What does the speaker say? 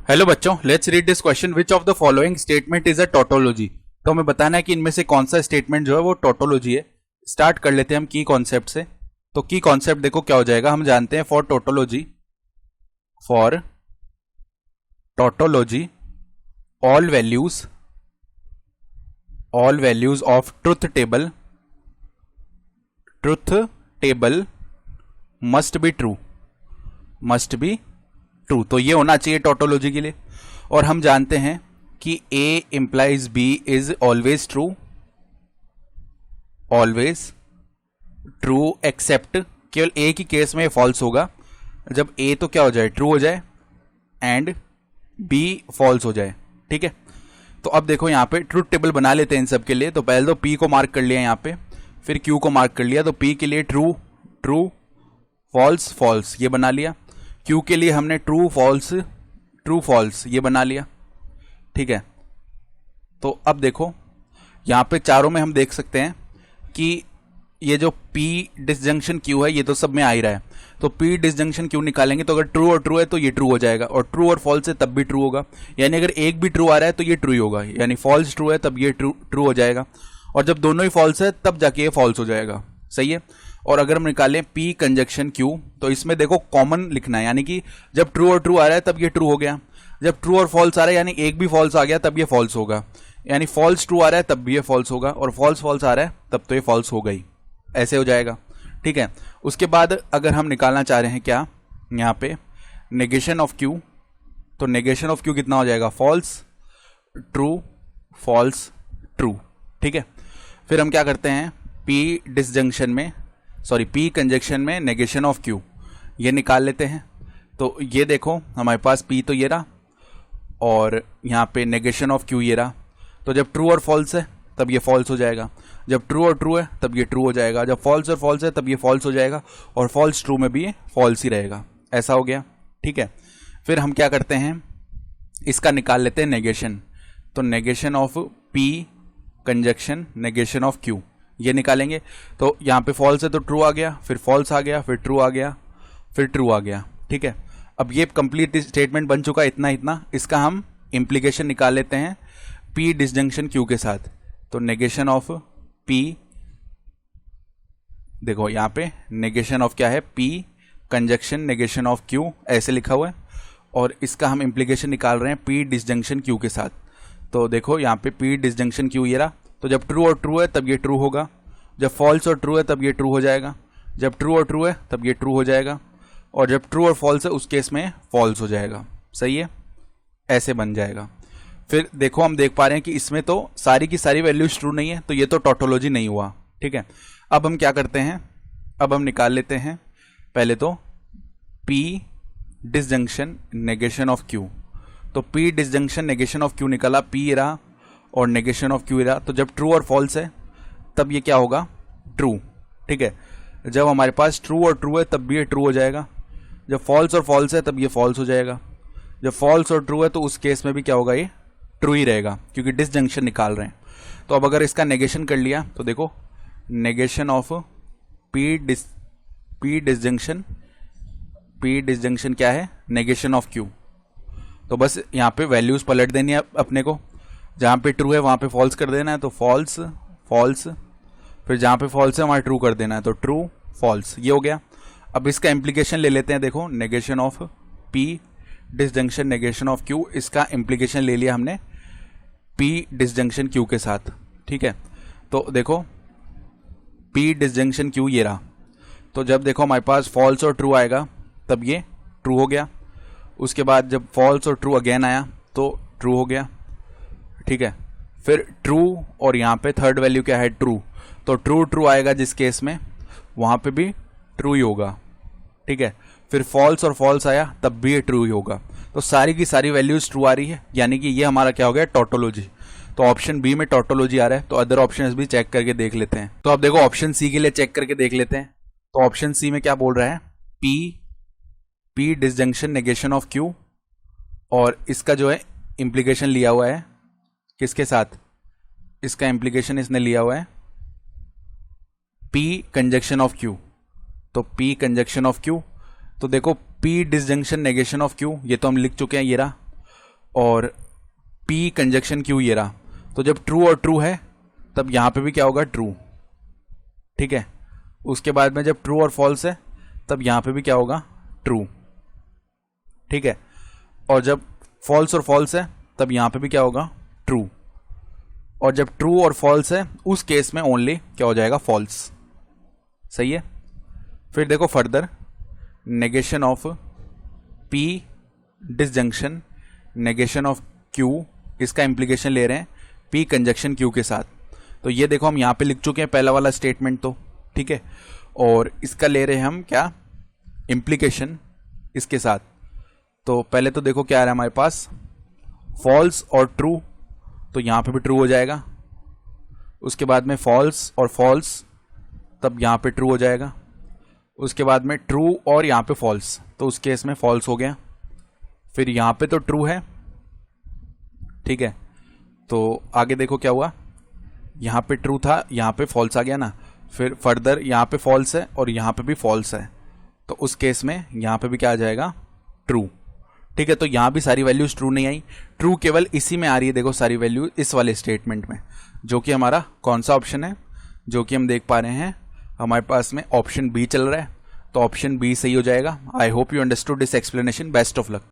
Hello बच्चों, let's read this question. Which of the following statement is a tautology. तो हमें बताना है कि इनमें से कौन सा स्टेटमेंट जो है वो टोटोलॉजी है। स्टार्ट कर लेते हैं हम की कॉन्सेप्ट से। तो की कॉन्सेप्ट देखो क्या हो जाएगा, हम जानते हैं for tautology all values of truth table must be true. तो ये होना चाहिए टोटोलॉजी के लिए। और हम जानते हैं कि A implies B is always true except, केवल A की केस में फॉल्स होगा जब A तो क्या हो जाए, ट्रू हो जाए एंड B फॉल्स हो जाए। ठीक है, तो अब देखो यहाँ पे ट्रूथ टेबल बना लेते हैं इन सब के लिए। तो पहले तो P को मार्क कर लिया यहाँ पे, फिर Q को मार्क कर लिया। तो P के लिए ट्रू फॉल्स ये बना लिया। Q के लिए हमने ट्रू फॉल्स ये बना लिया। ठीक है, तो अब देखो यहां पे चारों में हम देख सकते हैं कि ये जो P डिसजंक्शन Q है ये तो सब में आ ही रहा है। तो P डिसजंक्शन Q निकालेंगे तो अगर ट्रू और ट्रू है तो ये ट्रू हो जाएगा, और ट्रू और फॉल्स है तब भी ट्रू होगा। यानी अगर एक भी ट्रू आ रहा है तो ये ट्रू ही होगा, यानी फॉल्स ट्रू है तब ये ट्रू हो जाएगा, और जब दोनों ही फॉल्स है तब जाके ये फॉल्स हो जाएगा। सही है। और अगर हम निकालें P कंजक्शन Q, तो इसमें देखो कॉमन लिखना है, यानी कि जब ट्रू और ट्रू आ रहा है तब ये ट्रू हो गया, जब ट्रू और फॉल्स आ रहा है यानी एक भी फॉल्स आ गया तब ये फॉल्स होगा, यानी फॉल्स ट्रू आ रहा है तब भी ये फॉल्स होगा, और फॉल्स आ रहा है तब तो ये फॉल्स हो गई। ऐसे हो जाएगा। ठीक है, उसके बाद अगर हम निकालना चाह रहे हैं क्या यहाँ पे नेगेशन ऑफ Q, तो नेगेशन ऑफ Q कितना हो जाएगा, फॉल्स ट्रू। ठीक है, फिर हम क्या करते हैं P कंजक्शन में नेगेशन ऑफ Q ये निकाल लेते हैं। तो ये देखो हमारे पास P तो ये रहा, और यहाँ पे नेगेशन ऑफ Q ये रहा। तो जब ट्रू और फॉल्स है तब ये फॉल्स हो जाएगा, जब ट्रू और ट्रू है तब ये ट्रू हो जाएगा, जब फॉल्स और फॉल्स है तब ये फॉल्स हो जाएगा, और फॉल्स ट्रू में भी ये फॉल्स ही रहेगा। ऐसा हो गया। ठीक है, फिर हम क्या करते हैं, इसका निकाल लेते हैं नेगेशन। तो negation of P conjunction negation of Q ये निकालेंगे। तो यहाँ पे फॉल्स है तो ट्रू आ गया, फिर फॉल्स आ गया, फिर ट्रू आ गया, फिर ट्रू आ गया। ठीक है, अब ये कंप्लीट स्टेटमेंट बन चुका इतना। इसका हम इंप्लीकेशन निकाल लेते हैं P डिसजंक्शन Q के साथ। तो नेगेशन ऑफ P, देखो यहाँ पे नेगेशन ऑफ क्या है, P conjunction negation of Q ऐसे लिखा हुआ है, और इसका हम इंप्लीकेशन निकाल रहे हैं P डिसजंक्शन Q के साथ। तो देखो यहाँ पे P डिसजंक्शन Q ये रहा। तो जब ट्रू और ट्रू है तब ये ट्रू होगा, जब फॉल्स और ट्रू है तब ये ट्रू हो जाएगा, जब ट्रू और ट्रू है तब ये ट्रू हो जाएगा, और जब ट्रू और फॉल्स है उस केस में फॉल्स हो जाएगा। सही है, ऐसे बन जाएगा। फिर देखो हम देख पा रहे हैं कि इसमें तो सारी की सारी वैल्यूज ट्रू नहीं है, तो ये तो टोटोलॉजी नहीं हुआ। ठीक है, अब हम क्या करते हैं, अब हम निकाल लेते हैं पहले तो P disjunction negation of Q। तो P disjunction negation of Q निकाला, P रहा और नेगेशन ऑफ Q रहा। तो जब ट्रू और फॉल्स है तब ये क्या होगा, ट्रू। ठीक है, जब हमारे पास ट्रू और ट्रू है तब भी ये ट्रू हो जाएगा, जब फॉल्स और फॉल्स है तब ये फॉल्स हो जाएगा, जब फॉल्स और ट्रू है तो उस केस में भी क्या होगा, ये ट्रू ही रहेगा, क्योंकि डिसजंक्शन निकाल रहे हैं। तो अब अगर इसका नेगेशन कर लिया तो देखो नेगेशन ऑफ P डिसजंक्शन क्या है, नेगेशन ऑफ Q। तो बस यहाँ पे वैल्यूज पलट देनी है अपने को, जहाँ पे ट्रू है वहाँ पे फॉल्स कर देना है, तो फॉल्स, फिर जहाँ पे फॉल्स है वहाँ ट्रू कर देना है, तो ट्रू फॉल्स ये हो गया। अब इसका इम्प्लीकेशन ले लेते हैं। देखो negation of P disjunction negation of Q, इसका इम्प्लीकेशन ले लिया हमने P डिसजंक्शन Q के साथ। ठीक है, तो देखो P डिसजंक्शन Q ये रहा। तो जब देखो हमारे पास फॉल्स और ट्रू आएगा तब ये ट्रू हो गया, उसके बाद जब फॉल्स और ट्रू अगेन आया तो ट्रू हो गया। ठीक है, फिर ट्रू और यहाँ पे थर्ड वैल्यू क्या है, ट्रू। तो ट्रू आएगा जिस केस में वहाँ पे भी ट्रू ही होगा। ठीक है, फिर फॉल्स और फॉल्स आया तब भी ये ट्रू ही होगा। तो सारी की सारी वैल्यूज ट्रू आ रही है, यानी कि ये हमारा क्या हो गया, टोटोलॉजी। तो ऑप्शन बी में टोटोलॉजी आ रहा है। तो अदर ऑप्शंस भी चेक करके देख लेते हैं। तो अब देखो ऑप्शन सी के लिए चेक करके देख लेते हैं। तो ऑप्शन सी में क्या बोल रहा है, P disjunction negation of Q, और इसका जो है इंप्लीकेशन लिया हुआ है किसके साथ, इसका इंप्लीकेशन इसने लिया हुआ है P कंजक्शन ऑफ Q। तो P कंजक्शन ऑफ Q, तो देखो P disjunction negation of Q ये तो हम लिख चुके हैं, ये रहा। और P कंजक्शन Q ये रहा। तो जब ट्रू और ट्रू है तब यहाँ पे भी क्या होगा, ट्रू। ठीक है, उसके बाद में जब ट्रू और फॉल्स है तब यहाँ पे भी क्या होगा, ट्रू। ठीक है, और जब फॉल्स और फॉल्स है तब यहाँ पे भी क्या होगा, ट्रू। और जब ट्रू और फॉल्स है उस केस में ओनली क्या हो जाएगा, फॉल्स। सही है। फिर देखो further, negation of P disjunction negation of Q, इसका इम्प्लीकेशन ले रहे हैं P कंजक्शन Q के साथ। तो ये देखो हम यहाँ पे लिख चुके हैं पहला वाला स्टेटमेंट तो, ठीक है, और इसका ले रहे हैं हम क्या, इम्प्लीकेशन इसके साथ। तो पहले तो देखो क्या आ रहा है हमारे पास, फॉल्स और ट्रू, तो यहाँ पे भी ट्रू हो जाएगा। उसके बाद में फॉल्स और फॉल्स, तब यहाँ पे ट्रू हो जाएगा। उसके बाद में ट्रू और यहाँ पे फॉल्स, तो उस केस में फॉल्स हो गया। फिर यहाँ पे तो ट्रू है, ठीक है, तो आगे देखो क्या हुआ, यहाँ पे ट्रू था, यहाँ पे फॉल्स आ गया ना। फिर फर्दर यहाँ पे फॉल्स है और यहाँ पे भी फॉल्स है, तो उस केस में यहाँ पे भी क्या आ जाएगा, ट्रू। ठीक है, तो यहाँ भी सारी वैल्यूज ट्रू नहीं आई, ट्रू केवल इसी में आ रही है। देखो सारी वैल्यू इस वाले स्टेटमेंट में, जो कि हमारा कौन सा ऑप्शन है, जो कि हम देख पा रहे हैं हमारे पास में ऑप्शन बी चल रहा है, तो ऑप्शन बी सही हो जाएगा। I hope you understood this explanation. Best of luck.